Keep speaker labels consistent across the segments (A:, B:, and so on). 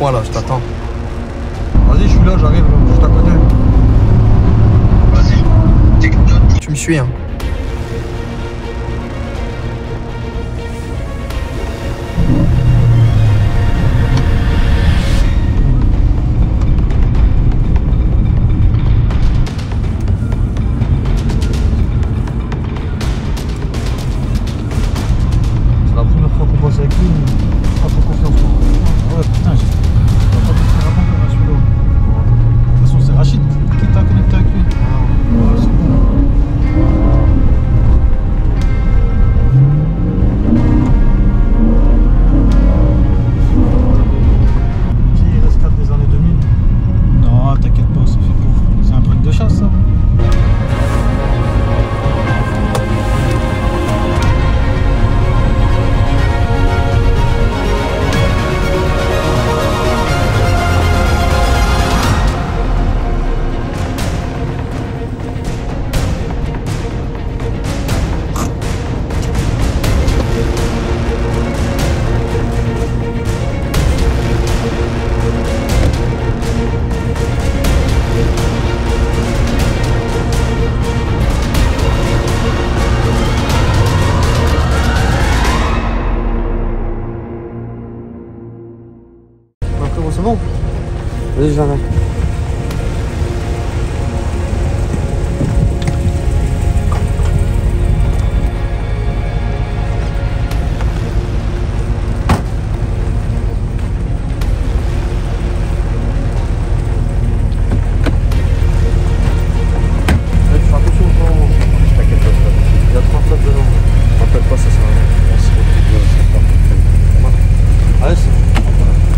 A: rond-point là, je t'attends. Vas-y, je suis là, j'arrive juste à côté.
B: Vas-y.
A: Tu me suis, hein. C'est la première fois qu'on passe avec lui, mais pas trop confiance.
C: Ouais, putain, on va pas te faire avant celui-là. De toute façon, c'est Rachid qui t'a connecté avec lui. Ouais, c'est bon. Qui rescate des années 2000? Non, t'inquiète pas, ça fait pauvre. C'est un truc de chasse, ça.
A: C'est bon? Vas-y, j'en ai.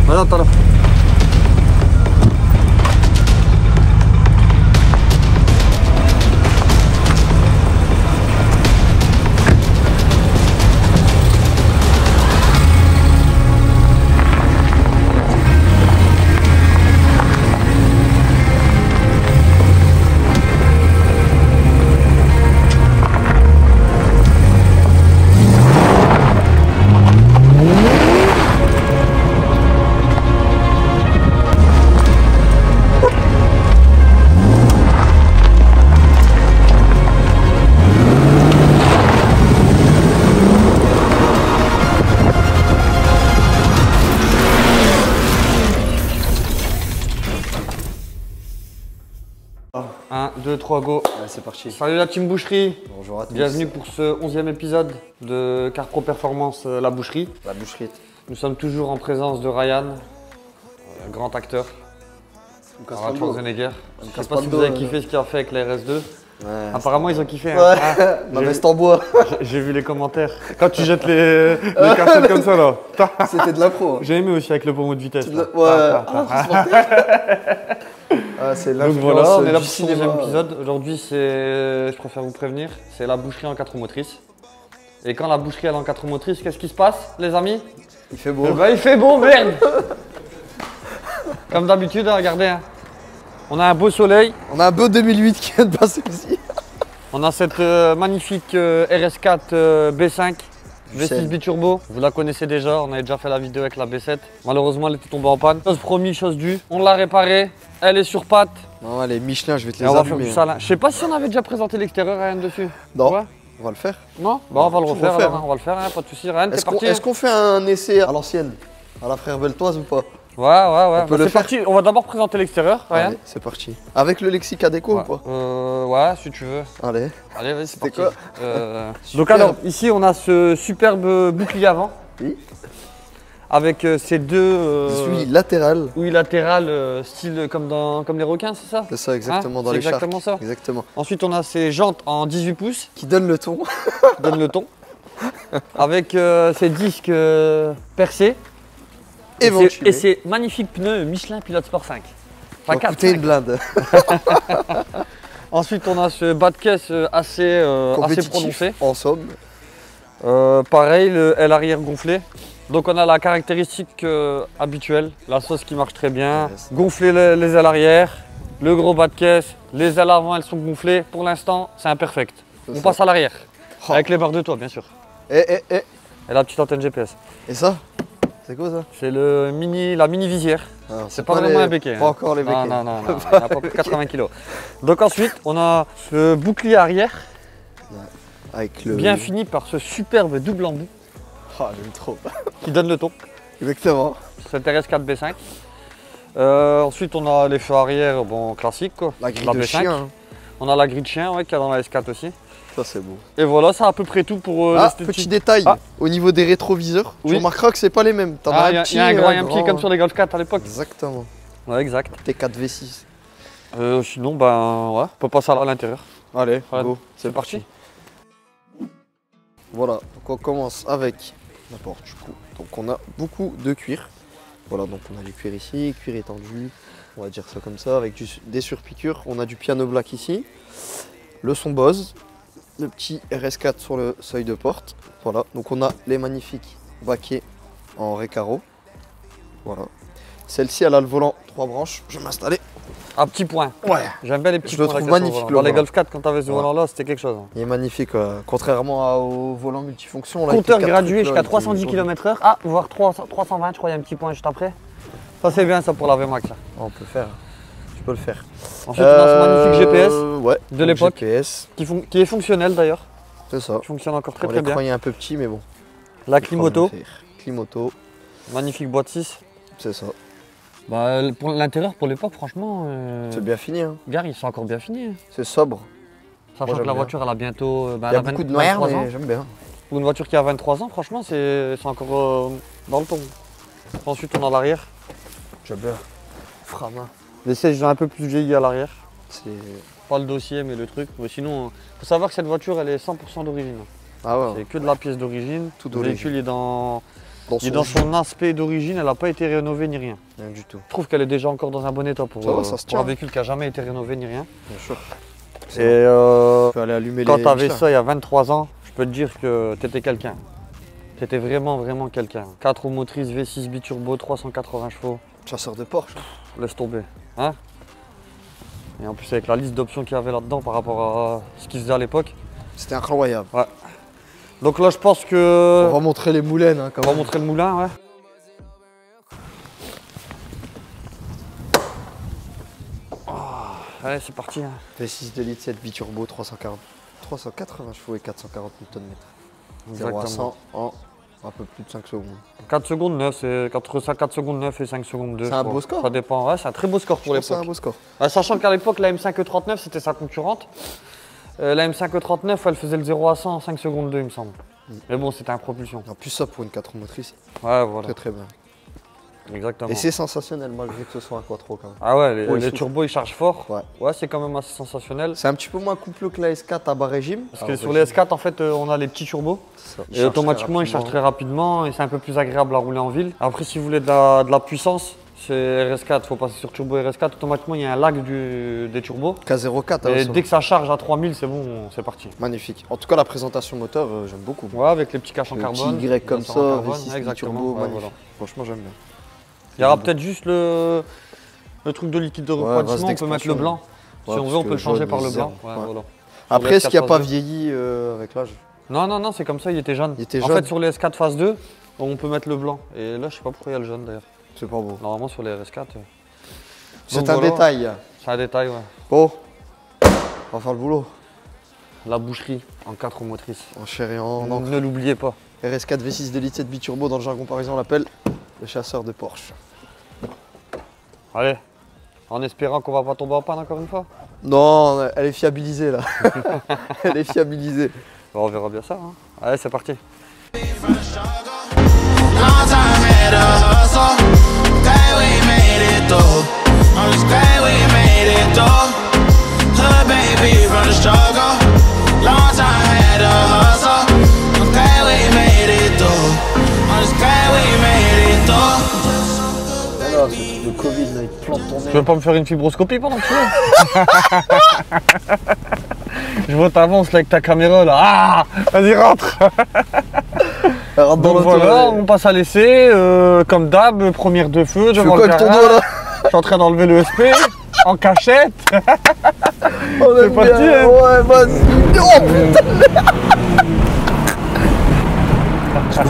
A: Allez, attends là. Un, 2, 3, go.
D: Ouais, c'est parti.
A: Salut la team boucherie.
D: Bonjour à tous.
A: Bienvenue pour ce 11e épisode de Car Pro Performance La Boucherie.
D: La boucherie.
A: Nous sommes toujours en présence de Ryan, grand acteur. Arnold Schwarzenegger. Je sais pas si vous avez kiffé ce qu'il a fait avec la RS2.
D: Ouais,
A: apparemment ils ont kiffé. Hein.
D: Ouais,
A: Ah,
D: ma veste en bois.
A: J'ai vu les commentaires. Quand tu jettes les cassettes comme ça là.
D: C'était de l'impro.
A: J'ai aimé aussi avec le pommeau de vitesse. Là.
D: Ouais. C'est
A: Donc
D: l'influence
A: voilà, on est là
D: du
A: pour ce 11e
D: cinéma.
A: épisode. Aujourd'hui, c'est, je préfère vous prévenir, c'est la boucherie en 4 roues motrices. Et quand la boucherie elle est en 4 roues motrices, qu'est-ce qui se passe, les amis?
D: Il fait beau.
A: Eh ben, il fait beau, merde. Comme d'habitude, hein, regardez. Hein. On a un beau soleil.
D: On a un beau 2008 qui vient de passer aussi.
A: On a cette magnifique RS4 B5 V6 biturbo. Vous la connaissez déjà, on avait déjà fait la vidéo avec la B7. Malheureusement, elle était tombée en panne. Chose promis, chose due. On l'a réparée. Elle est sur pattes.
D: Non, les Michelin, je vais te
A: Et
D: les
A: on va faire
D: allumer.
A: du salin. Je sais pas si on avait déjà présenté l'extérieur, Ryan, dessus.
D: Non,
A: Ouais.
D: on va le faire.
A: Non? Bah on va le
D: Faut
A: refaire,
D: refaire,
A: alors, hein. On va le faire, hein, pas de soucis. Ryan, t'es
D: Est-ce
A: parti?
D: qu'on fait un essai à l'ancienne? À la frère Beltoise ou pas?
A: Ouais. On
D: peut le
A: c'est
D: faire.
A: parti. On va d'abord présenter l'extérieur, Ryan.
D: Allez, c'est parti. Avec le lexique adéquat ou pas?
A: Ouais, si tu veux.
D: Allez.
A: Allez, vas-y, c'est
D: C'était
A: parti.
D: quoi?
A: Donc alors, ici, on a ce superbe bouclier avant.
D: Oui.
A: Avec ces deux
D: Suis latéral.
A: ouïes latérales, style comme les requins, c'est ça?
D: C'est ça, exactement,
A: Hein,
D: dans
A: c'est
D: les sharks.
A: exactement ça.
D: Exactement.
A: Ensuite, on a ces jantes en 18 pouces,
D: Qui donne le ton.
A: qui donnent le ton. Avec ces disques percés.
D: Éventué.
A: Et ces magnifiques pneus Michelin Pilot Sport 5.
D: Ça va coûter une blinde.
A: Ensuite, on a ce bas de caisse assez
D: Compétitif,
A: prononcé.
D: en somme.
A: Pareil, l'aile arrière gonflée. Donc on a la caractéristique habituelle, la sauce qui marche très bien.
D: Yes.
A: Gonfler les ailes arrière, le gros bas de caisse, les ailes avant elles sont gonflées. Pour l'instant, c'est imperfect. On
D: ça.
A: passe à l'arrière,
D: Oh.
A: avec les barres de toit bien sûr.
D: Et
A: Et la petite antenne GPS.
D: ça? C'est quoi ça?
A: C'est la mini visière.
D: Ah,
A: C'est pas vraiment un béquet.
D: Pas encore les béquets.
A: Non, il n'a pas plus de 80 kg. Donc ensuite, on a ce bouclier arrière,
D: Avec le...
A: bien fini par ce superbe double embout
D: Ah, j'aime trop.
A: qui donne le ton.
D: Exactement.
A: C'est le RS4 B5. Ensuite, on a les feux arrière, bon, classiques quoi.
D: La grille
A: La
D: de
A: B5.
D: chien. Hein.
A: On a la grille de chien, ouais, qu'il y a dans la S4 aussi.
D: Ça, c'est beau.
A: Et voilà, c'est à peu près tout pour l'esthétique.
D: Petit détail.
A: Ah.
D: Au niveau des rétroviseurs, tu
A: Oui.
D: remarqueras que c'est pas les mêmes. T'en as
A: Ah,
D: un
A: il
D: petit
A: y a un
D: et
A: grand et un petit
D: grand.
A: comme sur les Golf 4 à l'époque.
D: Exactement.
A: Ouais, exact.
D: T4 V6.
A: Sinon, ben ouais, on peut passer à l'intérieur.
D: Allez,
A: Ouais,
D: go.
A: c'est parti.
D: Voilà, donc on commence avec la porte du coup. Donc on a beaucoup de cuir. Voilà, donc on a les cuirs ici, cuir étendu, on va dire ça comme ça, avec des surpiqûres. On a du piano black ici, le son Bose, le petit RS4 sur le seuil de porte. Voilà, donc on a les magnifiques baquets en récaro. Voilà. Celle-ci, elle a le volant 3 branches. Je vais m'installer.
A: Un petit point.
D: Ouais.
A: J'aime bien les petits
D: Je le
A: points.
D: trouve
A: là, qu'il y a
D: magnifique,
A: sur
D: le
A: Dans les
D: volant.
A: Golf 4, quand t'avais ce
D: Ouais.
A: volant-là, c'était quelque chose.
D: Il est magnifique, contrairement au volant multifonction. Là, avec
A: Compteur
D: les quatre
A: gradué
D: trucs, là,
A: jusqu'à
D: qui
A: 310
D: tournent.
A: km/h. Ah, voire 320, je crois, il y a un petit point juste après. Ça, c'est bien ça pour la VMAX. Là.
D: On peut faire. Tu peux le faire.
A: Ensuite, on a ce magnifique GPS
D: Ouais,
A: de
D: donc
A: l'époque.
D: GPS,
A: qui est fonctionnel d'ailleurs.
D: c'est ça.
A: Qui fonctionne encore très
D: Bon,
A: très bien.
D: l'écran est un peu petit, mais bon.
A: La Climoto,
D: Climoto,
A: magnifique boîte 6.
D: c'est ça.
A: Bah, pour l'intérieur, pour l'époque, franchement,
D: C'est bien fini. Hein.
A: gare, ils sont encore bien finis.
D: C'est sobre.
A: Sachant
D: j'aime
A: que la
D: bien.
A: voiture, elle a bientôt.
D: Il y a beaucoup de noir,
A: 23 ans.
D: mais j'aime bien.
A: Pour une voiture qui a 23 ans, franchement, c'est encore dans le ton. Ensuite, on a l'arrière.
D: J'aime bien. Frama.
A: Les sièges ont un peu plus vieilli à l'arrière.
D: C'est...
A: Pas le dossier, mais le truc. Mais sinon, faut savoir que cette voiture, elle est 100% d'origine.
D: Ah ouais,
A: C'est que de la pièce d'origine.
D: Tout
A: Le
D: d'origine.
A: véhicule est dans
D: dans
A: dans son aspect d'origine, elle n'a pas été rénovée ni rien.
D: Rien du tout.
A: Je trouve qu'elle est déjà encore dans un bon état pour,
D: Ça va, ça se
A: pour
D: tient.
A: un véhicule qui n'a jamais été rénové ni rien.
D: Bien sûr.
A: Et
D: Tu peux aller allumer
A: quand
D: les
A: tu avais
D: Michelin.
A: ça il y a 23 ans, je peux te dire que tu étais quelqu'un. Tu étais vraiment, vraiment quelqu'un. 4 roues motrices, V6 biturbo, 380 chevaux.
D: Chasseur de Porsche.
A: Laisse tomber. Hein? Et en plus, avec la liste d'options qu'il y avait là-dedans par rapport à ce qu'ils faisaient à l'époque.
D: C'était incroyable.
A: Donc là, je pense que.
D: On va montrer les moulins hein, quand
A: On va
D: même.
A: montrer le moulin, ouais. Allez, c'est parti. Hein.
D: V6 de litre 7 biturbo 380 chevaux et 440 Nm. 0 à 100 en un peu plus de 5 secondes.
A: 4 secondes 9, c'est entre 4 secondes 9 et 5 secondes 2.
D: C'est un beau score.
A: Ça dépend, ouais, c'est un très beau score pour
D: Je pense que c'est un
A: l'époque.
D: beau score.
A: Sachant qu'à l'époque, la M5E39, c'était sa concurrente. La M5E39, elle faisait le 0 à 100 en 5 secondes 2, il me semble. Mais bon, c'était un propulsion.
D: En plus ça pour une 4 roues motrices,
A: Ouais, voilà,
D: très très bien.
A: exactement.
D: Et c'est sensationnel malgré que ce soit un quattro quand même.
A: Ah ouais, les,
D: Oh, il
A: les
D: souffle.
A: turbos, ils chargent fort.
D: Ouais.
A: Ouais, c'est quand même assez sensationnel.
D: C'est un petit peu moins coupleux que la S4 à bas régime.
A: Parce que sur les S4, en fait, on a les petits turbos. Et automatiquement, ils chargent très rapidement et c'est un peu plus agréable à rouler en ville. Après, si vous voulez de la puissance, c'est RS4, il faut passer sur turbo RS4. Automatiquement, il y a un lag des turbos.
D: K04,
A: Et dès que ça charge à 3000, c'est bon, c'est parti.
D: magnifique. En tout cas, la présentation moteur, j'aime beaucoup.
A: Ouais, avec les petits caches en
D: Le
A: carbone.
D: petit Y comme
A: les
D: ça,
A: accents en carbone,
D: V6
A: exactement.
D: turbo,
A: Ouais,
D: magnifique.
A: voilà.
D: Franchement, j'aime bien.
A: Il y aura peut-être juste le truc de liquide de
D: vase
A: refroidissement, on peut mettre le
D: d'expansion.
A: blanc.
D: Ouais,
A: Si on
D: parce
A: veut, on
D: que
A: peut le changer
D: jaune,
A: par le
D: zéro.
A: blanc. Ouais,
D: Ouais.
A: voilà.
D: Après,
A: les
D: ce qui n'a
A: S4
D: pas
A: phase 2.
D: vieilli avec l'âge.
A: Non, non, non, c'est comme ça, il était jaune.
D: Il était
A: En
D: jaune.
A: fait, sur les S4 phase 2, on peut mettre le blanc. Et là, je sais pas pourquoi il y a le jaune d'ailleurs.
D: C'est pas beau.
A: Normalement, sur les RS4.
D: C'est
A: Donc
D: un
A: voilà.
D: détail.
A: C'est un détail, ouais.
D: Bon, on va faire le boulot.
A: La boucherie en 4 roues motrices.
D: En chair et en encre.
A: Ne l'oubliez pas.
D: RS4 V6 de litre 7 biturbo, dans le jargon parisien, on l'appelle le chasseur de Porsche.
A: Allez, en espérant qu'on va pas tomber en panne encore une fois.
D: Non, elle est fiabilisée là. Elle est fiabilisée.
A: Bon, on verra bien ça. Hein. Allez, c'est parti.
B: Long time had to hustle. Glad we made it through. I'm just glad we made it through. Hood baby from the struggle. Long time had to hustle. I'm glad we made it through. I'm just glad we made it through.
D: Voilà, ce truc de Covid là, il te plante ton
A: Tu
D: nez.
A: veux pas me faire une fibroscopie pendant que tu es Je vois t'avances là avec ta caméra là. Ah, vas-y, rentre.
D: Elle rentre dans
A: Donc
D: l'auto,
A: voilà,
D: là.
A: on passe à l'essai. Comme d'hab, première de feu.
D: Tu fais
A: devant
D: quoi
A: le
D: avec ton
A: garage.
D: doigt là?
A: Je suis en train d'enlever le SP en cachette.
D: On aime
A: parti,
D: bien.
A: hein.
D: Ouais, vas-y. Oh putain.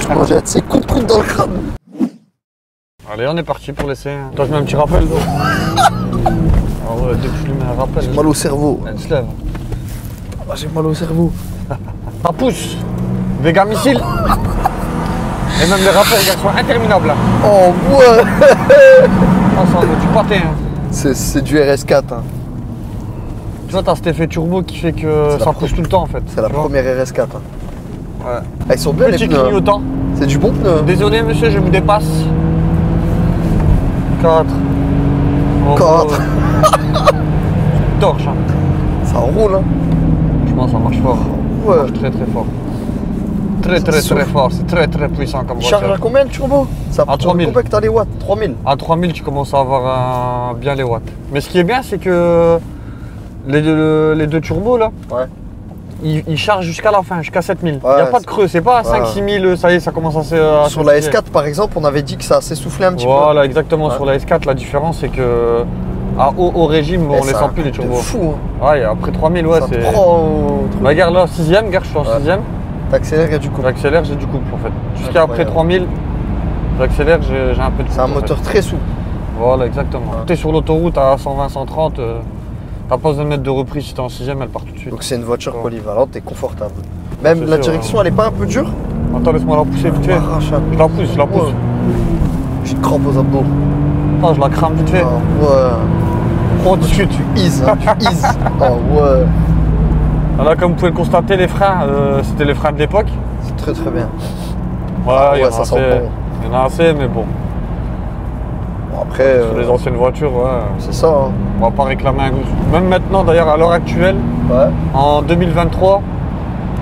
D: Je mange un de ces coups de coude dans le crâne.
A: Allez, on est parti pour l'essai. Toi, je mets un petit rappel. Ah ouais, dès que je lui mets un rappel.
D: J'ai mal au cerveau.
A: Elle se lève.
D: Ah, j'ai mal au cerveau.
A: Ça pousse. Vega missile. Et même les rappels, ils sont interminables.
D: Oh ouais.
A: Ah, ça en du pâté. Hein.
D: C'est du RS4. Hein.
A: Tu vois, t'as cet effet turbo qui fait que
D: C'est
A: ça
D: la
A: pousse tout le temps en fait.
D: C'est la
A: Tu vois.
D: première RS4. Hein.
A: Ouais.
D: Ah, ils sont bien
A: Petit
D: les pneus. Hein.
A: clignotant.
D: C'est du bon pneu.
A: Désolé monsieur, je me dépasse. 4.
D: Quatre.
A: Torche. Hein.
D: Ça roule. Hein.
A: Franchement, ça marche fort. Ça
D: Ouais.
A: marche très très fort. Très fort. C'est très puissant comme
D: Il charge à
A: voiture.
D: combien le turbo? Ça
A: À 3000.
D: Combien que t'as les watts? 3000.
A: À 3000, tu commences à avoir bien les watts. Mais ce qui est bien, c'est que les deux turbos là,
D: Ouais.
A: ils chargent jusqu'à la fin, jusqu'à 7000. Il
D: Ouais,
A: n'y a pas de creux, c'est pas à 5-6 000, ça y est, ça commence à se.
D: Sur la S4 par exemple, on avait dit que ça s'essoufflait un petit peu.
A: Voilà, exactement.
D: Ouais.
A: Sur la S4, la différence, c'est que à haut régime, on les sent plus les turbos.
D: C'est fou. Hein.
A: Ouais, et après 3000, ouais,
D: Ça
A: c'est.
D: prend au truc.
A: Bah, regarde là, 6ème, regarde, je suis en
D: Ouais.
A: 6ème.
D: T'accélères et du coup.
A: J'accélère, j'ai du couple en fait. Jusqu'à après
D: Incroyable.
A: 3000, j'accélère, j'ai un peu de couple.
D: C'est un
A: en fait.
D: moteur très souple.
A: Voilà, exactement.
D: Ouais.
A: T'es sur l'autoroute à 120, 130, t'as pas besoin de mettre de reprise si t'es en 6ème, elle part tout de suite.
D: Donc c'est une voiture
A: Ouais.
D: polyvalente et confortable. Même
A: C'est
D: la
A: sûr,
D: direction, elle est pas un peu dure?
A: Attends, laisse-moi la pousser vite fait.
D: Arrache un peu.
A: Je la pousse, je la pousse.
D: Ouais. J'ai une crampe aux abdos.
A: Attends, je la crame vite fait.
D: Ah, ouais.
A: On discute.
D: Tu eases, hein, tu eases. Ah ouais.
A: Là, comme vous pouvez le constater, les freins, c'était les freins de l'époque.
D: C'est très bien.
A: Ouais, il y en a
D: ça
A: assez.
D: sent bon.
A: Il y en a assez, mais bon.
D: Bon, après,
A: Sur les anciennes voitures, ouais.
D: c'est ça. Hein.
A: On va pas réclamer un goût. Même maintenant, d'ailleurs, à l'heure actuelle,
D: Ouais.
A: en 2023,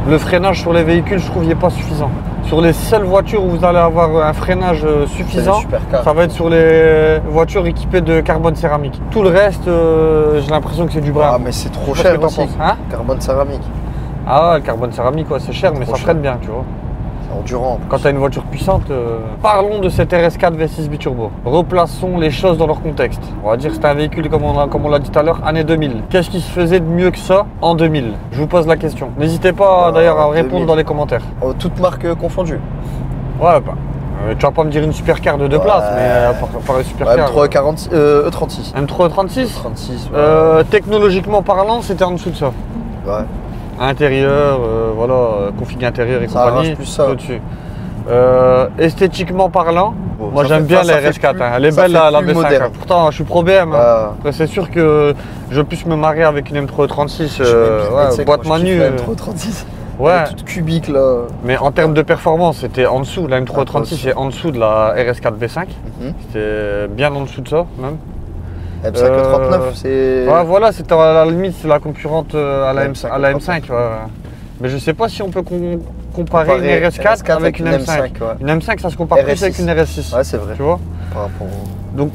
A: le freinage sur les véhicules, je trouve, il n'est pas suffisant. Sur les seules voitures où vous allez avoir un freinage suffisant,
D: C'est des supercars.
A: ça va être sur les voitures équipées de carbone céramique. Tout le reste, j'ai l'impression que c'est du bras.
D: Ah mais c'est trop
A: Je sais pas ce
D: cher
A: que t'en
D: aussi.
A: penses, hein.
D: Carbone céramique.
A: Ah ouais, le carbone céramique, ouais, c'est cher, mais ça
D: Trop cher.
A: freine bien, tu vois.
D: C'est endurant.
A: Quand tu as une voiture puissante, parlons de cette RS4 V6 biturbo. Replaçons les choses dans leur contexte. On va dire que c'est un véhicule, comme on l'a dit tout à l'heure, année 2000. Qu'est-ce qui se faisait de mieux que ça en 2000? Je vous pose la question. N'hésitez pas d'ailleurs à répondre
D: 2000.
A: dans les commentaires.
D: Oh, toutes marques confondues.
A: Ouais, bah, tu vas pas me dire une supercar de deux
D: Ouais.
A: places, mais par les supercars.
D: M3 40, E36.
A: M3 36
D: 36, ouais.
A: Technologiquement parlant, c'était en dessous de ça.
D: Ouais.
A: Intérieur, voilà, config intérieur et
D: Ça
A: compagnie.
D: arrache plus ça.
A: Au-dessus. Esthétiquement parlant,
D: Bon,
A: moi
D: ça
A: j'aime
D: fait
A: bien
D: pas-
A: la
D: ça fait
A: RS4.
D: plus-
A: hein. Elle est
D: ça
A: belle
D: fait
A: la
D: plus
A: B5.
D: moderne.
A: hein. Pourtant, je suis pro BM. hein.
D: Ouais.
A: Après, c'est sûr que je puisse me marier avec une M3 36,
D: Je suis même plus
A: ouais,
D: médecin,
A: boîte
D: moi, je
A: manu.
D: kiffe la M3 36. Elle
A: Ouais,
D: est toute cubique là.
A: mais en termes de performance, c'était en dessous. La M3
D: Ah,
A: 36 est en dessous de la RS4 B5.
D: Mhm.
A: C'était bien en dessous de ça, même.
D: M5 39, c'est.
A: Ouais, voilà, c'était à la limite, c'est la concurrente à la,
D: La
A: M5, à la M5. Ouais. Mais je sais pas si on peut comparer une
D: Comparer
A: RS4 avec une M5.
D: ouais.
A: Une M5, ça se compare plus
D: RS6.
A: avec une RS6.
D: Ouais, c'est vrai.
A: Tu vois?
D: Par rapport au-
A: Donc,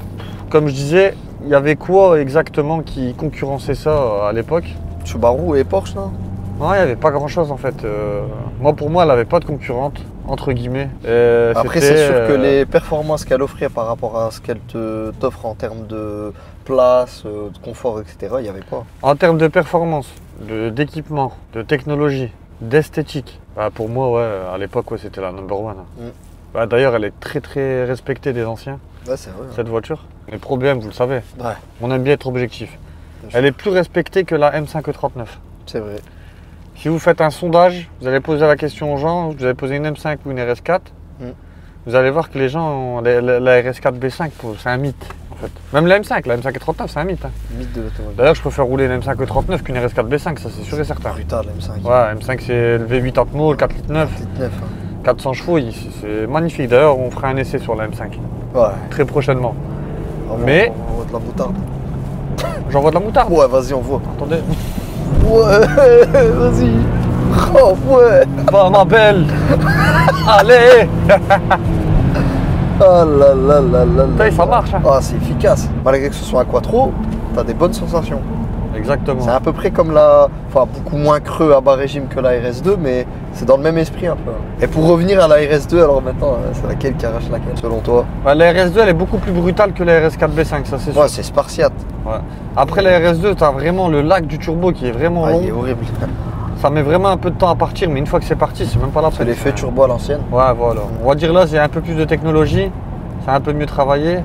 A: comme je disais, il y avait quoi exactement qui concurrençait ça à l'époque?
D: Subaru et Porsche, non?
A: Non, il n'y avait pas grand chose en fait. Moi, pour moi, elle n'avait pas de concurrente, entre guillemets.
D: Après,
A: C'était,
D: c'est sûr que les performances qu'elle offrait par rapport à ce qu'elle t'offre en termes de place, de confort, etc., il n'y avait pas.
A: En termes de performance, d'équipement, de technologie, d'esthétique, bah, pour moi, ouais, à l'époque, ouais, c'était la number one.
D: Mm.
A: Bah, d'ailleurs, elle est très respectée des anciens,
D: Ouais, c'est vrai.
A: cette voiture. Les problèmes, vous le savez,
D: Ouais,
A: on aime bien être objectif.
D: bien
A: Elle
D: sûr.
A: est plus respectée que la M5E39.
D: C'est vrai.
A: Si vous faites un sondage, vous allez poser la question aux gens, vous allez poser une M5 ou une RS4,
D: Mm.
A: vous allez voir que les gens, la RS4 B5, c'est un mythe en fait. Même la M5E39, c'est un mythe. hein.
D: Mythe de l'automobile.
A: D'ailleurs, je préfère rouler une M5E39 qu'une RS4 B5, ça c'est sûr et certain.
D: Brutal, M5.
A: Ouais, M5 c'est le V8 Atmo, le 4 litres 9,
D: 9.
A: 400 chevaux, c'est magnifique. D'ailleurs, on fera un essai sur la M5
D: Ouais.
A: très prochainement.
D: On
A: Mais-
D: voit de la moutarde.
A: J'envoie de la moutarde.
D: Ouais, vas-y, on voit.
A: Attendez.
D: Ouais, vas-y. Oh, ouais.
A: Va ma belle. Allez.
D: Ah là là là là
A: Ça y est,
D: là.
A: ça marche. hein.
D: Ah, c'est efficace. Malgré que ce soit un quattro, t'as des bonnes sensations.
A: Exactement.
D: C'est à peu près comme la. Enfin, beaucoup moins creux à bas régime que la RS2, mais c'est dans le même esprit un peu. Et pour revenir à la RS2, alors maintenant, c'est laquelle qui arrache laquelle, selon toi?
A: Ouais, la RS2 elle est beaucoup plus brutale que la RS4 B5, ça c'est sûr.
D: Ouais, c'est spartiate.
A: Ouais. Après la RS2, tu as vraiment le lac du turbo qui est vraiment
D: Ah,
A: long.
D: il est horrible.
A: Ça met vraiment un peu de temps à partir, mais une fois que c'est parti, c'est même pas la
D: C'est
A: peine.
D: l'effet turbo à l'ancienne.
A: Ouais, voilà. On va dire là, il y a un peu plus de technologie. c'est un peu mieux travaillé.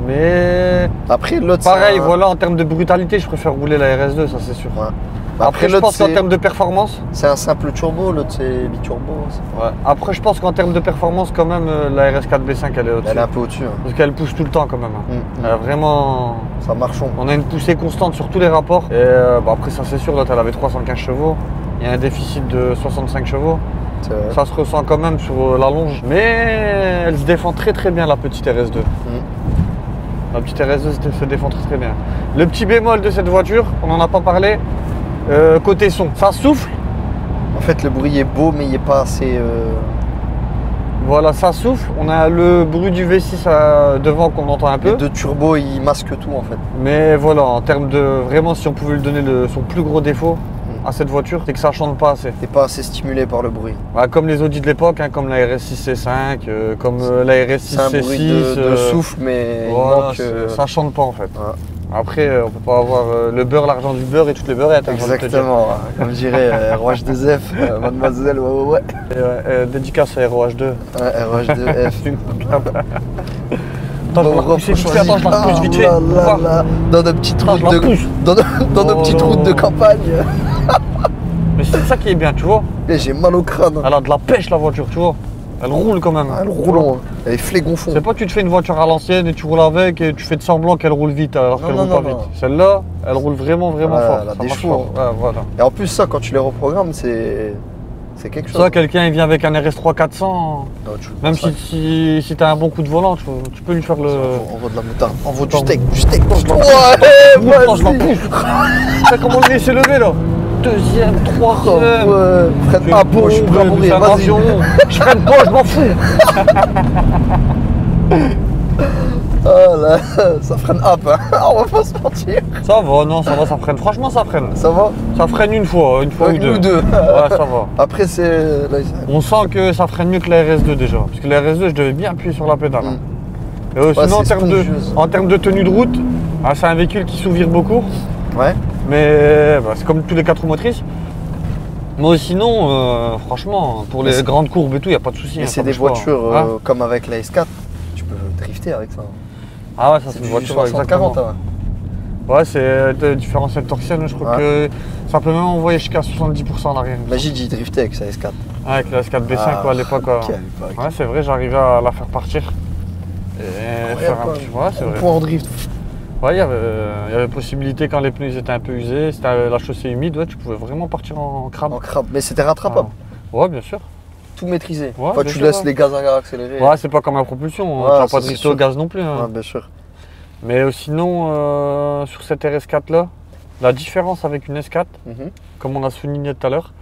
A: Mais
D: Après, l'autre,
A: pareil, voilà, en termes de brutalité, je préfère rouler la RS2, ça c'est sûr.
D: Ouais.
A: Après, je
D: l'autre,
A: pense qu'en termes de performance,
D: c'est un simple turbo, l'autre c'est biturbo.
A: ouais. Après, je pense qu'en termes de performance, quand même, la RS4 B5, elle est au-dessus.
D: Elle est un peu au-dessus. Hein.
A: Parce qu'elle pousse tout le temps quand même. Elle a vraiment.
D: Ça marche.
A: On a une poussée constante sur tous les rapports. Et après, ça c'est sûr, l'autre elle avait 315 chevaux. Il y a un déficit de 65 chevaux. Ça se ressent quand même sur la longe. Mais elle se défend très très bien, la petite RS2. La petite RS2 se défend très très bien. Le petit bémol de cette voiture, on n'en a pas parlé, côté son, ça souffle.
D: En fait, le bruit est beau, mais il n'est pas assez.
A: Voilà, ça souffle. On a le bruit du V6 devant qu'on entend un peu.
D: Les deux turbos, ils masquent tout en fait.
A: Mais voilà, en termes de. Vraiment, si on pouvait lui donner son plus gros défaut à cette voiture, c'est que ça chante pas assez.
D: T'es pas assez stimulé par le bruit.
A: Bah, comme les Audi de l'époque, hein, comme la RS6 C5, comme la RS6
D: C'est un
A: C6.
D: bruit de souffle, mais
A: voilà,
D: il manque.
A: ça chante pas en fait.
D: Ouais.
A: Après, on peut pas avoir le beurre, l'argent du beurre et toutes les beurrettes.
D: Exactement, comme dirait ROH2F, mademoiselle, ouais.
A: Et, dédicace à ROH2.
D: Ouais, ROH2F.
A: Attends, je vais la repousser vite fait, attends, je la repousse vite fait.
D: Dans nos petites routes
A: je la
D: de
A: pousse.
D: dans nos petites routes de campagne.
A: Mais c'est ça qui est bien, tu vois.
D: Et j'ai mal au crâne.
A: Elle a de la pêche la voiture, tu vois. Elle roule quand même.
D: Elle roule, elle est flégonfond.
A: C'est pas que tu te fais une voiture à l'ancienne et tu roules avec et tu fais de semblant qu'elle roule vite alors qu'elle roule pas vite. Celle-là, elle roule vraiment fort.
D: Elle a
A: Ça
D: des
A: marche
D: chevaux.
A: fort. Ouais, voilà.
D: Et en plus ça, quand tu les reprogrammes, c'est quelque chose.
A: Ça, quelqu'un il vient avec un RS3 400, même si t'as un bon coup de volant, tu peux lui faire le...
D: On voit de la moutarde, on voit du
A: Attends.
D: steak.
A: Ouais,
D: Ouais,
A: je la pousse. C'est comment le laisser lever là. Deuxième, troisième.
D: Freine à bon, je peux mourir, vas-y.
A: Je freine pas, je m'en fous.
D: Oh là, ça freine up, hein. On va pas se mentir.
A: Ça va, non, ça va, ça freine. Franchement, ça freine.
D: Ça va?
A: Ça freine une fois ou deux. Ouais, ça va.
D: Après, c'est.
A: On sent que ça freine mieux que la RS2 déjà. Parce que la RS2, je devais bien appuyer sur la pédale. Et sinon, en termes de tenue de route, c'est un véhicule qui s'ouvre beaucoup.
D: Ouais.
A: Mais c'est comme tous les 4 roues motrices. Mais sinon, franchement, pour les grandes courbes et tout, il n'y a pas de souci.
D: Mais c'est des voitures comme avec la S4, tu peux drifter avec ça.
A: Ah ouais, ça c'est une voiture
D: 60-40.
A: Ouais, c'est de différentiel torsionnel, je crois que ça peut même envoyer jusqu'à 70% en arrière.
D: Imagine, j'y driftais avec sa S4.
A: Avec la S4 B5 à l'époque. Ouais, c'est vrai, j'arrivais à la faire partir. Et faire un petit. Ouais, c'est vrai.
D: Point en drift.
A: Ouais, il y avait possibilité quand les pneus étaient un peu usés, c'était la chaussée humide, ouais, tu pouvais vraiment partir en crabe.
D: En crabe, mais c'était rattrapable.
A: Ouais, bien sûr.
D: Tout maîtrisé.
A: Ouais,
D: enfin, tu laisses les gaz à accélérer.
A: Ouais, c'est pas comme la propulsion, tu vas pas drifter au gaz non plus. Hein.
D: Ouais, bien sûr.
A: Mais sinon, sur cette RS4 là, la différence avec une S4, comme on a souligné tout à l'heure,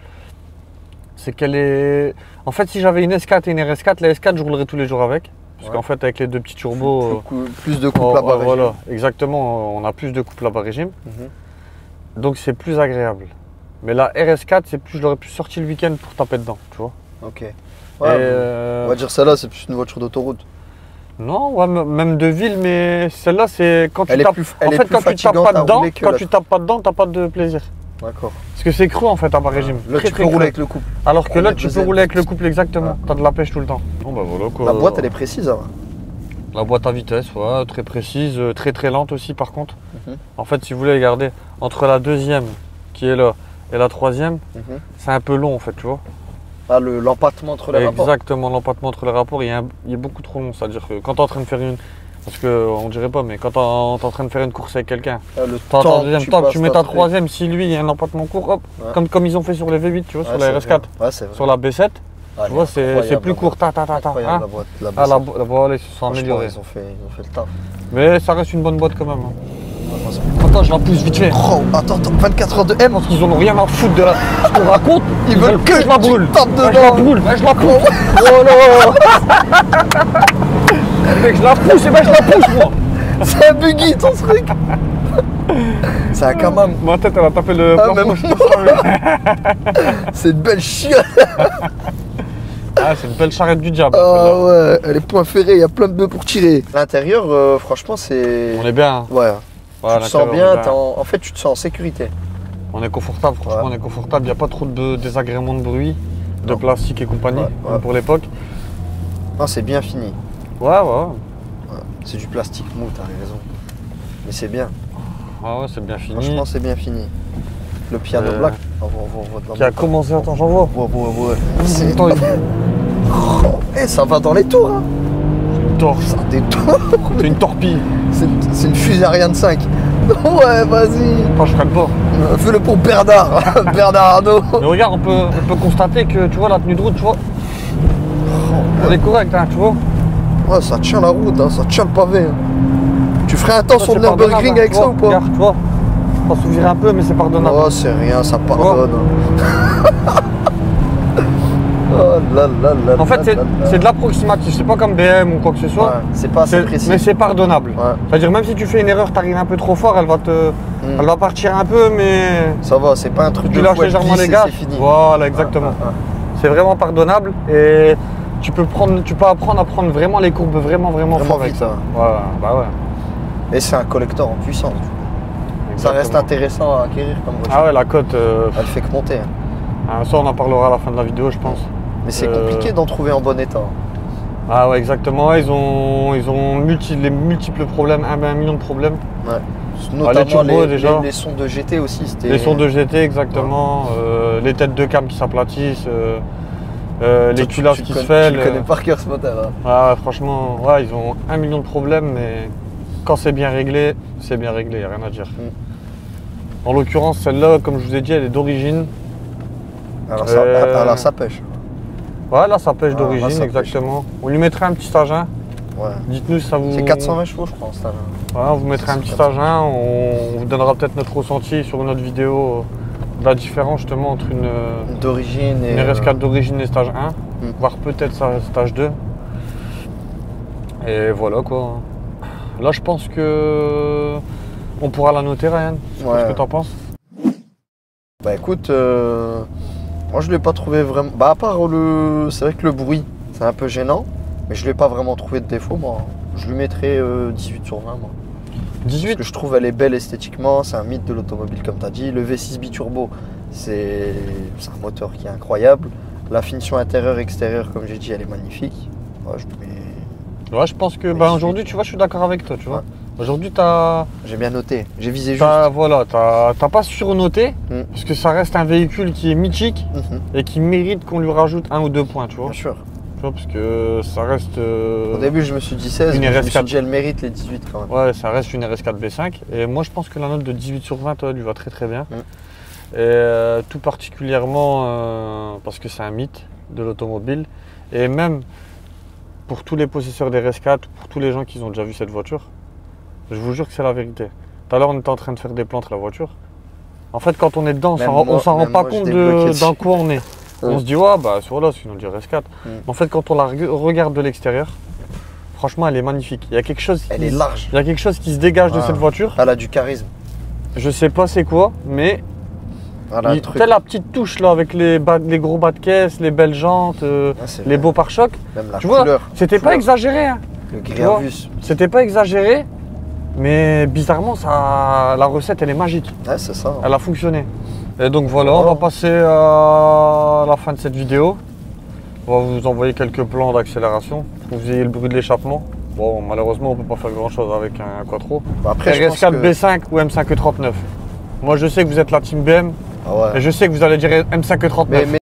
A: c'est qu'elle est. En fait, si j'avais une S4 et une RS4, la S4 je roulerais tous les jours avec. Parce qu'en fait, avec les deux petits turbos.
D: Plus de couple à bas régime.
A: Voilà, exactement, on a plus de couple à bas régime. Donc c'est plus agréable. Mais la RS4, c'est plus, je l'aurais plus sorti le week-end pour taper dedans, tu vois.
D: Ok. Ouais, on va dire celle-là, c'est plus une voiture d'autoroute.
A: Non, ouais, même de ville, mais celle-là, c'est quand tu
D: tapes.
A: En fait, quand tu tapes pas dedans, t'as pas de plaisir.
D: D'accord.
A: Parce que c'est cru en fait à bas régime.
D: Là, tu peux rouler avec le couple.
A: Alors que là, tu peux rouler avec le couple, exactement. T'as de la pêche tout le temps. Bon, bah voilà quoi.
D: La boîte, elle est précise, hein.
A: La boîte à vitesse, ouais, très précise, très lente aussi par contre. En fait, si vous voulez regarder, entre la deuxième qui est là et la troisième, c'est un peu long en fait, tu vois.
D: Ah, l'empattement entre les rapports.
A: Exactement, l'empattement entre les rapports, il est beaucoup trop long. C'est-à-dire que quand tu es en train de faire une. Parce qu'on dirait pas, mais quand tu es en train de faire une course avec quelqu'un, tu mets ta troisième, si lui il y a un empattement court, hop, comme ils ont fait sur les V8, tu vois, sur la RS4, sur la B7, tu vois, c'est plus court,
D: la boîte,
A: ils se sont améliorés.
D: Ils ont fait le taf.
A: Mais ça reste une bonne boîte quand même. Attends, je la pousse vite fait.
D: Oh, attends, 24 heures de M.
A: Parce qu'ils en ont rien à foutre de ce qu'on raconte.
D: Ils veulent que
A: je la brûle.
D: Je la brûle,
A: je la pousse. Oh là. Mec, je la pousse, et ben je la pousse moi.
D: C'est un buggy ton truc. C'est un Kamam.
A: Ma tête elle a tapé le plafond.
D: C'est une belle chienne.
A: Ah, c'est une belle charrette du diable.
D: Ah ouais, elle est point ferré, il y a plein de bœufs pour tirer. L'intérieur, franchement, c'est.
A: On est bien.
D: Ouais. Tu te sens bien, en fait, tu te sens en sécurité.
A: On est confortable, franchement, on est confortable. Il n'y a pas trop de désagréments de bruit, de plastique et compagnie, comme pour l'époque.
D: Non, c'est bien fini.
A: Ouais.
D: Ouais, c'est du plastique mou, t'as raison. Mais c'est bien.
A: Ah ouais, c'est bien fini.
D: Franchement, c'est bien fini. Le piano black.
A: Qui a commencé, attends, j'en vois.
D: Ouais. C'est...
A: Attends,
D: Eh, ça va dans les tours, hein.
A: torche.
D: Ça détourne.
A: C'est une torpille.
D: C'est une fusée Ariane 5. Ouais, vas-y.
A: Enfin, je freine pas.
D: Fais-le pour Bernard. Bernard Arnault.
A: Mais regarde, on peut constater que, tu vois, la tenue de route, tu vois, elle est correcte, hein, tu vois.
D: Ouais, ça tient la route, hein, ça tient le pavé. Hein. Tu ferais un temps sur le
A: C'est pardonnable,
D: Nürburgring
A: hein,
D: avec
A: tu
D: ça
A: vois,
D: ou pas?
A: regarde, tu vois, on va s'ouvrir un peu, mais c'est pardonnable.
D: Oh, c'est rien, ça pardonne. Oh là là là.
A: En fait, c'est de l'approximatif, c'est pas comme BM ou quoi que ce soit.
D: Ouais, c'est pas assez précis.
A: Mais c'est pardonnable.
D: Ouais.
A: C'est-à-dire, même si tu fais une erreur, t'arrives un peu trop fort, elle va partir un peu, mais
D: Ça va, c'est pas un truc
A: tu
D: de
A: lâches
D: fouet,
A: légèrement
D: glisse
A: les
D: et
A: gars.
D: c'est fini.
A: Voilà, exactement.
D: Ouais.
A: C'est vraiment pardonnable et tu peux apprendre à prendre vraiment les courbes vraiment fort avec
D: vite.
A: ça.
D: Hein.
A: Ouais, bah ouais.
D: Et c'est un collector en puissance. Ça reste
A: Exactement.
D: intéressant à acquérir comme voiture.
A: Ah ouais, la cote,
D: Elle fait que monter. Hein.
A: ça on en parlera à la fin de la vidéo, je pense.
D: Mais c'est compliqué d'en trouver en bon état.
A: Ah ouais, exactement. Ils ont les multiples problèmes, un million de problèmes.
D: Ouais.
A: les
D: Notamment
A: turbos, déjà.
D: les sons de GT aussi.
A: Les sons de GT, exactement. Les têtes de cam qui s'aplatissent. Les culasses qui se fêlent.
D: Tu connais par cœur ce moteur. Hein.
A: Ah, franchement, ouais, ils ont un million de problèmes, mais quand c'est bien réglé, il n'y a rien à dire. En l'occurrence, celle-là, comme je vous ai dit, elle est d'origine.
D: Alors ça pêche.
A: Ouais, là, ça pêche
D: Ah,
A: d'origine,
D: là, ça pêche.
A: exactement. On lui mettrait un petit stage 1.
D: Ouais.
A: Dites-nous si ça vous...
D: C'est 420 chevaux, je crois, en stage.
A: Ouais, on vous mettra un petit stage 1. On vous donnera peut-être notre ressenti sur notre vidéo de la différence justement entre une
D: D'origine et.
A: RS4 d'origine et stage 1, voire peut-être stage 2. Et voilà quoi. Là, je pense que on pourra la noter, Ryan. Je sais pas ce que t'en penses.
D: Bah écoute, moi je l'ai pas trouvé vraiment. Bah à part le. C'est vrai que le bruit, c'est un peu gênant, mais je l'ai pas vraiment trouvé de défaut moi. Je lui mettrais 18 sur 20 moi.
A: 18.
D: Parce que je trouve elle est belle esthétiquement, c'est un mythe de l'automobile comme tu as dit. Le V6 biturbo, c'est un moteur qui est incroyable. La finition intérieure extérieure, comme j'ai dit, elle est magnifique. Ouais,
A: Ouais, je pense que aujourd'hui, tu vois, je suis d'accord avec toi, tu vois.
D: Ouais.
A: Aujourd'hui,
D: j'ai bien noté, j'ai visé juste.
A: Voilà, t'as pas surnoté, parce que ça reste un véhicule qui est mythique et qui mérite qu'on lui rajoute 1 ou 2 points, tu vois.
D: Bien sûr.
A: Tu vois, parce que ça reste...
D: Au début, je me suis dit 16, mais je me suis dit elle mérite les 18 quand même.
A: Ouais, ça reste une RS4 B5. Et moi, je pense que la note de 18 sur 20, toi, lui va très très bien. Et tout particulièrement parce que c'est un mythe de l'automobile. Et même pour tous les possesseurs des RS4, pour tous les gens qui ont déjà vu cette voiture, je vous jure que c'est la vérité. Tout à l'heure, on était en train de faire des plans entre la voiture. En fait, quand on est dedans, on s'en rend pas compte dans quoi on est. On se dit, ouais, bah, voilà, sinon du RS4. En fait, quand on la regarde de l'extérieur, franchement, elle est magnifique. Il y a quelque chose
D: elle est large.
A: Il y a quelque chose qui se dégage de cette voiture.
D: Elle a du charisme.
A: Je sais pas c'est quoi, mais tu sais la petite touche là avec les gros bas de caisse, les belles jantes, les beaux pare-chocs.
D: Même la
A: tu
D: couleur.
A: vois, c'était pas exagéré. Hein.
D: Le Gréavus.
A: C'était pas exagéré, mais bizarrement, la recette elle est magique.
D: Ouais, c'est ça.
A: Elle a fonctionné. Et donc voilà, on va passer à la fin de cette vidéo. On va vous envoyer quelques plans d'accélération pour que vous ayez le bruit de l'échappement. Bon, malheureusement, on peut pas faire grand chose avec un quattro.
D: Bah après,
A: RS4 B5 ou M5E39. Moi, je sais que vous êtes la team BM.
D: Ah ouais.
A: Et je sais que vous allez dire M5E39.
D: Mais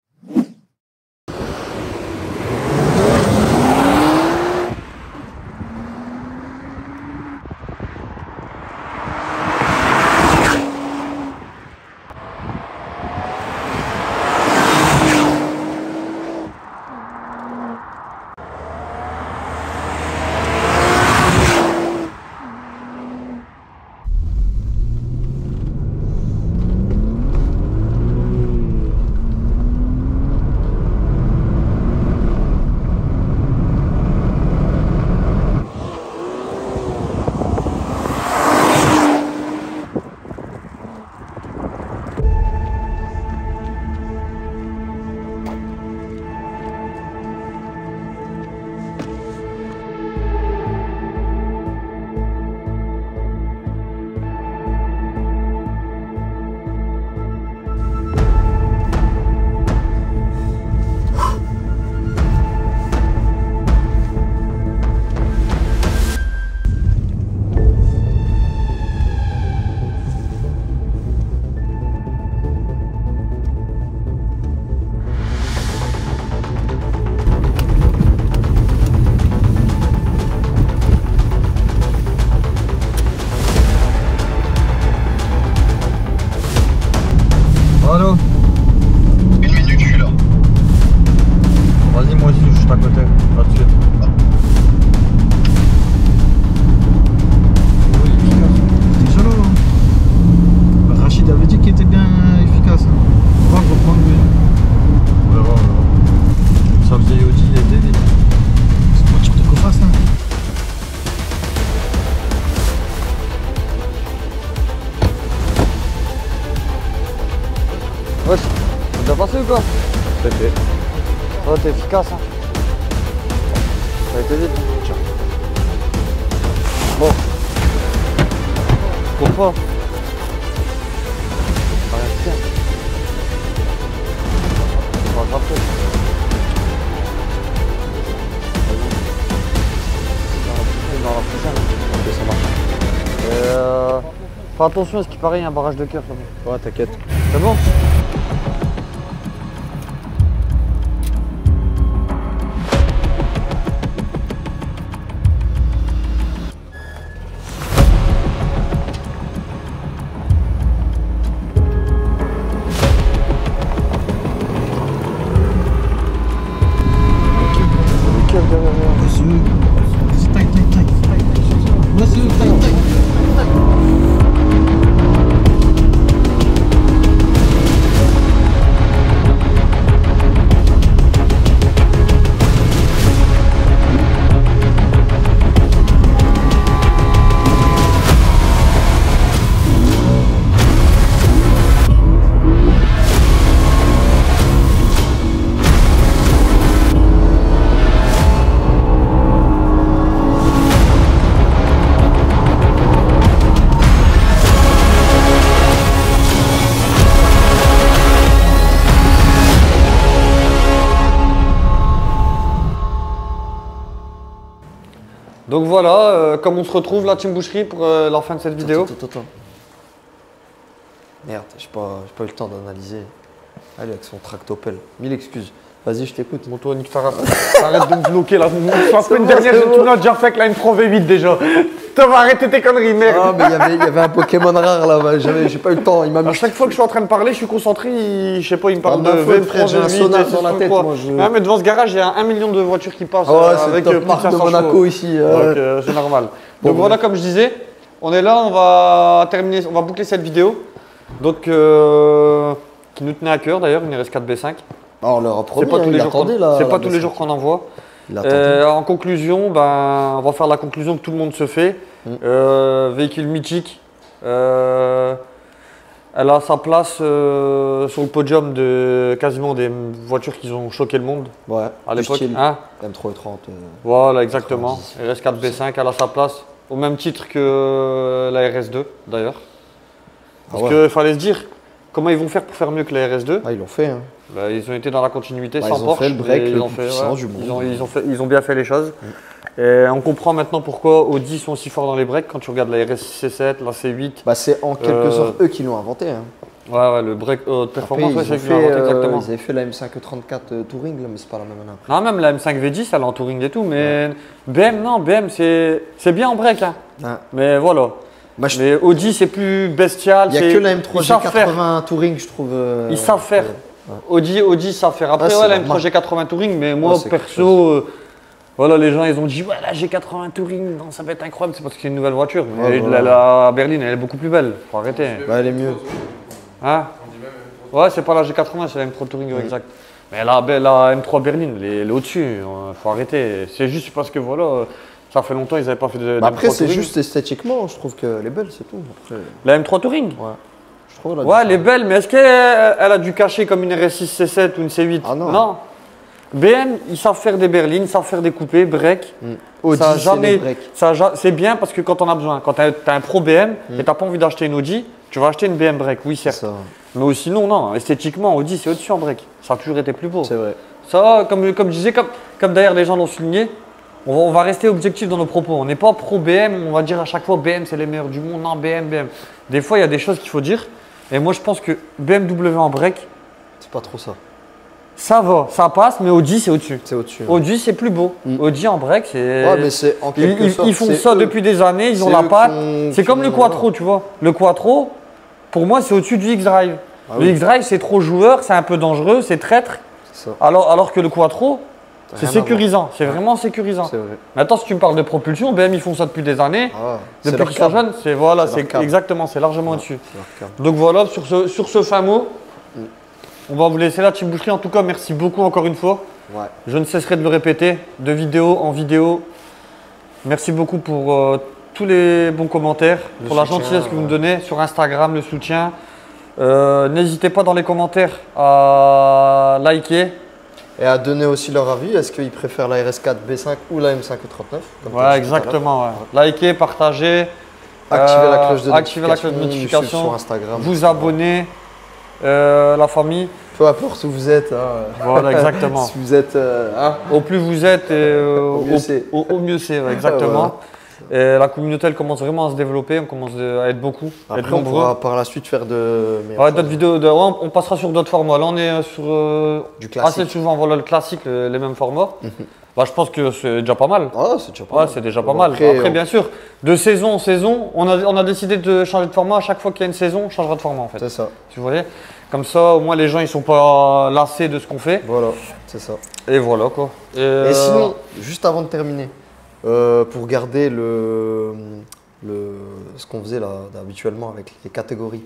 A: Oh, t'es efficace, hein. Ça a été vite.
D: Tiens.
A: Bon. Pourquoi? On va rester. On va attraper. Dans la prochaine.
D: Ok, ça marche.
A: Fais attention à ce qui paraît, il y a un barrage de cœur là-bas.
D: Ouais, t'inquiète.
A: C'est bon? Le cœur derrière.
C: C'est tac, tac, tac, tac, tac. Ouais, c'est tac, tac, tac.
A: Donc voilà, comme on se retrouve la team boucherie pour la fin de cette vidéo.
D: Attends. Merde, j'ai pas eu le temps d'analyser. Allez, avec son tractopelle. Mille excuses. Vas-y, je t'écoute.
A: Bon, toi, nique ta race. Arrête de me bloquer là. La semaine dernière, tu l'as déjà fait avec la M3 V8 déjà. T'as arrêté tes conneries, merde.
D: Ah, mais il y avait un Pokémon rare là, j'ai pas eu le temps. Il m'a
A: À
D: mis.
A: chaque fois que je suis en train de parler, je suis concentré, je sais pas, il me parle de
D: Ah, ma faute, frère,
A: V3,
D: j'ai un
A: V8,
D: sonar
A: V6,
D: dans la tête,
A: quoi.
D: moi, je-
A: Ah, mais devant ce garage, il y a 1 million de voitures qui passent
D: Ah ouais, c'est
A: avec
D: le top
A: plus de
D: marque de
A: 500
D: Monaco
A: chevaux.
D: ici.
A: Donc c'est normal.
D: Bon,
A: Donc voilà,
D: ouais.
A: comme je disais, on est là, on va terminer, on va boucler cette vidéo. Donc, qui nous tenait à cœur d'ailleurs, une RS4 B5.
D: Alors, on leur a
A: C'est
D: promis,
A: pas tous
D: hein,
A: les
D: il
A: jours
D: attendait,
A: qu'on-
D: là,
A: c'est
D: la
A: pas tous les
D: B5.
A: jours qu'on envoie.
D: Il attendait.
A: En conclusion, ben, on va faire la conclusion que tout le monde se fait. Véhicule mythique. Elle a sa place sur le podium de quasiment des voitures qui ont choqué le monde
D: Ouais,
A: à
D: du
A: l'époque.
D: style
A: Hein,
D: M3 et 30.
A: voilà, exactement. RS4 B5, elle a sa place au même titre que la RS2 d'ailleurs. Parce
D: Ah ouais.
A: qu'il fallait se dire, comment ils vont faire pour faire mieux que la RS2?
D: Ah, ils l'ont fait, hein.
A: Bah, ils ont été dans la continuité
D: Bah,
A: sans
D: ils ont
A: Porsche.
D: fait le break
A: et
D: le
A: ils ont
D: plus
A: fait,
D: puissant
A: ouais,
D: du monde.
A: ils ont bien fait les choses. Et on comprend maintenant pourquoi Audi sont aussi forts dans les breaks quand tu regardes la RS C7, la C8.
D: Bah, c'est en quelque sorte eux qui l'ont inventé, hein.
A: Ouais, le break haute
D: Après,
A: performance, ouais,
D: ils,
A: c'est
D: ont
A: qu'ils l'ont inventé, exactement.
D: ils avaient fait la M534 Touring, là, mais c'est pas la même année après.
A: Non, même la M5 V10, elle est en touring et tout, mais BM, non, BM, c'est bien en break. Hein.
D: Ah.
A: Mais voilà.
D: Bah, je-
A: Mais Audi, c'est plus bestial.
D: Il n'y a
A: c'est-
D: que la
A: ils savent faire.
D: M3G80 Touring, je trouve.
A: Ils savent faire. Audi savent faire. Après,
D: Ah,
A: ouais,
D: c'est
A: la
D: normal.
A: M3 G80 Touring, mais moi,
D: Ouais, c'est quelque
A: perso, voilà, les gens, ils ont dit, ouais, la G80 Touring, non, ça va être incroyable, c'est parce que c'est une nouvelle voiture. Mais
D: Ouais, voilà.
A: la berline, elle est beaucoup plus belle. Faut arrêter.
D: Bah, elle est mieux.
A: Hein? Ouais, c'est pas la G80, c'est la M3 Touring, exact. Mais la M3 berline, elle est au-dessus. Faut arrêter. C'est juste parce que, voilà, ça fait longtemps qu'ils n'avaient pas fait de
D: Bah, après,
A: M3
D: c'est
A: Touring.
D: juste esthétiquement, je trouve qu'elle est belle, c'est tout. Après,
A: La M3 Touring?
D: ouais. Je trouve la
A: Ouais, elle est belle, mais est-ce qu'elle a du cachet comme une RS6 C7 ou une C8?
D: Ah non.
A: BM, ils savent faire des berlines, ils savent faire des coupés, break.
D: Audi,
A: Ça a
D: c'est
A: jamais,
D: les breaks.
A: c'est bien parce que quand on a besoin, quand tu as un pro BM et tu n'as pas envie d'acheter une Audi, tu vas acheter une BM break, oui, certes.
D: Ça,
A: Mais sinon, non, esthétiquement, Audi, c'est au-dessus en break. Ça a toujours été plus beau.
D: c'est vrai.
A: Ça, comme je disais, comme d'ailleurs les gens l'ont souligné, on va rester objectif dans nos propos. On n'est pas pro BM, on va dire à chaque fois BM c'est les meilleurs du monde, non BM. Des fois il y a des choses qu'il faut dire. Et moi je pense que BMW en break,
D: C'est pas trop ça.
A: ça va, ça passe, mais Audi c'est au-dessus.
D: C'est au-dessus. hein.
A: Audi c'est plus beau. Audi en break c'est.
D: Ouais, mais c'est en quelque sorte.
A: Ils font
D: c'est
A: ça
D: eux.
A: depuis des années, ils ont
D: c'est
A: la
D: eux
A: patte. C'est
D: qui
A: comme le
D: ont-
A: Quattro, tu vois. Le Quattro, pour moi c'est au-dessus du X-Drive.
D: Ah
A: le
D: oui.
A: X-Drive c'est trop joueur, c'est un peu dangereux, c'est traître.
D: C'est ça.
A: Alors que le Quattro, c'est
D: Rien à
A: sécurisant, c'est vraiment sécurisant.
D: C'est vrai.
A: Maintenant, si tu me parles de propulsion, BM ils font ça depuis des années.
D: Ah, c'est
A: Depuis
D: leur
A: qu'ils sont
D: câble.
A: jeunes, c'est voilà,
D: C'est leur
A: c'est
D: câble.
A: exactement, c'est largement au-dessus.
D: C'est leur câble.
A: Donc voilà, sur ce fin mot, on va vous laisser là, Team Boucherie. En tout cas, merci beaucoup encore une fois.
D: Ouais.
A: Je ne cesserai de le répéter, de vidéo en vidéo. Merci beaucoup pour tous les bons commentaires, pour la
D: soutien,
A: gentillesse que vous me donnez sur Instagram, le soutien. N'hésitez pas dans les commentaires à liker,
D: Et à donner aussi leur avis. Est-ce qu'ils préfèrent la RS4 B5 ou la M539 comme
A: Ouais, exactement. Ouais. Likez, partagez.
D: Activez la cloche de
A: activez la cloche de notification.
D: Sur Instagram.
A: Vous abonnez. La famille.
D: Peu importe où vous êtes. Hein.
A: Voilà, exactement.
D: Si vous êtes. Hein.
A: Au plus vous êtes,
D: Au mieux c'est.
A: Au mieux c'est, ouais, exactement. Et la communauté, elle commence vraiment à se développer. On commence à être beaucoup.
D: Après,
A: être
D: on
A: nombreux.
D: pourra par la suite faire de.
A: Ouais, d'autres vidéos. On passera sur d'autres formats. Là, on est sur.
D: Du classique.
A: Assez souvent, voilà, le classique, les mêmes formats. Bah, je pense que c'est déjà pas mal.
D: Ah, c'est déjà pas
A: Ouais,
D: mal.
A: c'est déjà pas mal. Après, bien sûr, de saison en saison, on a décidé de changer de format. À chaque fois qu'il y a une saison, on changera de format en fait.
D: C'est ça.
A: Tu voyais? Comme ça, au moins, les gens ils sont pas lassés de ce qu'on fait.
D: Voilà, c'est ça.
A: Et voilà quoi.
D: Et sinon, juste avant de terminer, pour garder ce qu'on faisait là habituellement avec les catégories,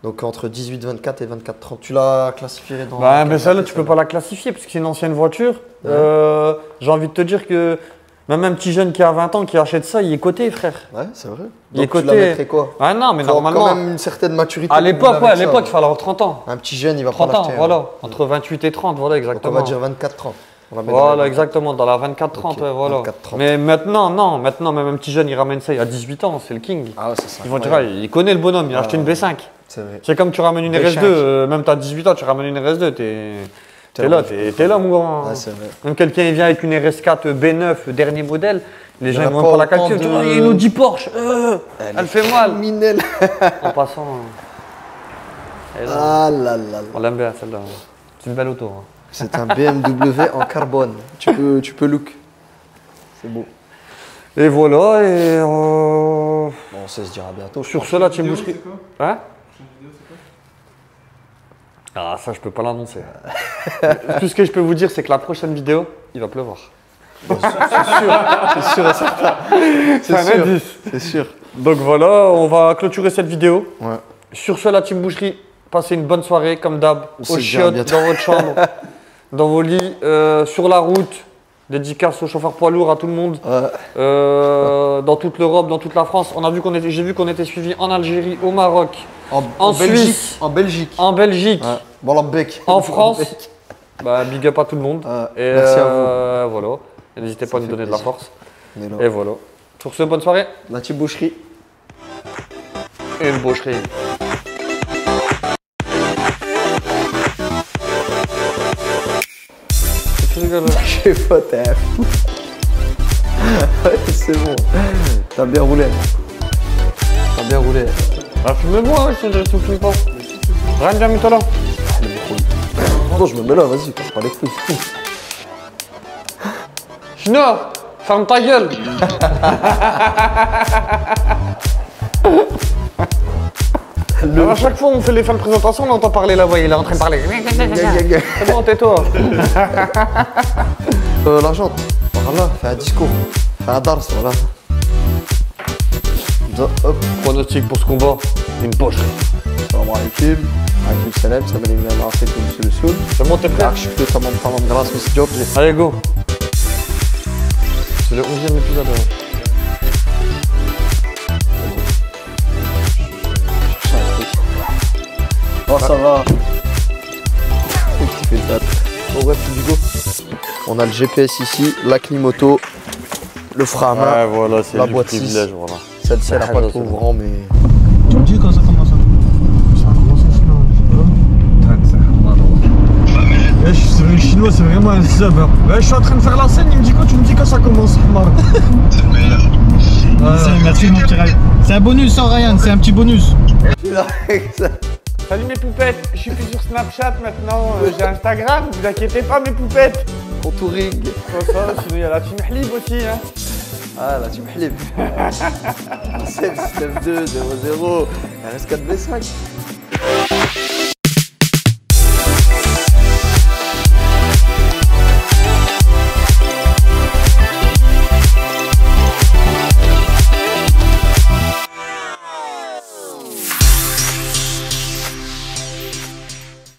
D: donc entre 18, 24 et 24, 30, tu l'as classifié dans.
A: Bah, mais celle-là, tu peux pas la classifier parce que c'est une ancienne voiture. J'ai envie de te dire que même un petit jeune qui a 20 ans qui achète ça, il est coté, frère.
D: Ouais, c'est vrai.
A: Il est
D: Donc tu
A: coté.
D: la mettrais quoi?
A: Ah non, mais
D: Faut
A: normalement.
D: quand même une certaine maturité.
A: À l'époque,
D: avec
A: ouais, à
D: ça.
A: l'époque, il fallait avoir 30 ans.
D: Un petit jeune, il va
A: 30
D: pas
A: ans,
D: l'acheter.
A: voilà.
D: Hein.
A: Entre 28 et 30, voilà,
D: Donc
A: exactement.
D: on va dire 24-30.
A: Voilà, exactement, dans la 24-30,
D: Ok,
A: ouais, voilà.
D: 24-30.
A: Mais maintenant, non, maintenant, même un petit jeune, il ramène ça, il a 18 ans, c'est le king.
D: Ah ouais, c'est ça.
A: Ils vont dire, ah, il connaît le bonhomme, il a acheté une B5.
D: C'est vrai.
A: C'est comme tu ramènes une
D: B5.
A: RS2, même tu as 18 ans, tu ramènes une RS2, t'es là, mon grand.
D: Ouais, c'est vrai.
A: Même quelqu'un, il vient avec une RS4 B9, dernier modèle, les gens
D: y en
A: ils
D: a
A: vont
D: pas
A: pas la
D: autant
A: calculer.
D: de-
A: Tu vois, il y a une Audi Porsche, elle fait mal.
D: Criminel.
A: En passant, elle est là.
D: Ah là là là.
A: On l'aime bien celle-là. C'est une belle auto. Hein.
D: C'est un BMW en carbone. Tu peux look. C'est beau.
A: Et voilà, et
D: Bon, on sait se dire à bientôt.
A: sur cela, Team
C: Vidéo,
A: Boucherie.
C: c'est quoi?
A: Hein? Ah, ça, je peux pas l'annoncer. Tout ce que je peux vous dire, c'est que la prochaine vidéo, il va pleuvoir.
D: C'est sûr et certain.
A: C'est un
D: sûr.
A: indice.
D: C'est sûr.
A: Donc voilà, on va clôturer cette vidéo.
D: Ouais.
A: Sur ce, la Team Boucherie, passez une bonne soirée, comme d'hab,
D: On
A: au
D: se dit à
A: chiottes,
D: bientôt.
A: dans votre chambre, dans vos lits, sur la route. Dédicace aux chauffeurs poids lourds, à tout le monde.
D: Ouais.
A: Dans toute l'Europe, dans toute la France. J'ai vu qu'on était suivi en Algérie, au Maroc,
D: En
A: Suisse.
D: Belgique. En Belgique.
A: en Belgique,
D: Ouais. Bon, la bec.
A: en France. Bah, big up à tout le monde. Et
D: Merci à
A: voilà. Et n'hésitez pas à nous
D: fait
A: donner de la
D: plaisir.
A: force.
D: On est là.
A: Et voilà. Sur ce, bonne soirée.
D: La petite boucherie.
A: Et une boucherie. Tu rigoles là?
D: Je sais pas, t'es un fou. Ouais, c'est bon. T'as bien roulé. T'as bien roulé.
A: Ah, fume-moi, je te fume pas. Rien de mis-toi là.
D: Non, je me mets là, vas-y, casse pas les couilles.
A: Chino, ferme ta gueule. Alors, à chaque fois on fait les fins de présentation, on entend parler là-bas, il est en train de parler. C'est bon, tais-toi.
D: La jante, voilà, fais un discours. Fais un dars, voilà. Hop.
A: Pronostic pour ce combat, une pocherie.
D: Salam alaikum. Alaikum salam, ça m'a bien lancé comme sur le sol.
A: C'est bon, t'es prêt?
D: Je suis tamam grâce Miss Job.
A: Allez, go. C'est le 11e épisode.
D: Oh, ça va. Qui fait le taf. Bon, bref, du go. On a le GPS ici, la climoto, le frein à main.
A: Ouais, voilà, c'est
D: La
A: du
D: boîte
A: privilège,
D: 6.
A: voilà.
D: Celle-ci, elle a pas trop grand, mais.
C: Tu me dis quand ça commence à. Ça a commencé chinois, le chinois c'est vraiment un sub. Hein. Ouais, je suis en train de faire la scène, il me dit quoi? Tu me dis quand ça commence, Hamar. C'est le meilleur. Merci mon petit Ryan. C'est un bonus, hein, Ryan, c'est un petit bonus.
A: Salut mes poupettes, je suis plus sur Snapchat maintenant, j'ai Instagram, vous inquiétez pas mes poupettes.
D: Contouring.
A: Ça, sinon il y a la team Hlib aussi. Hein.
D: Ah, la team Hlib. 7, 9, 2, 0, 0. RS4 V5.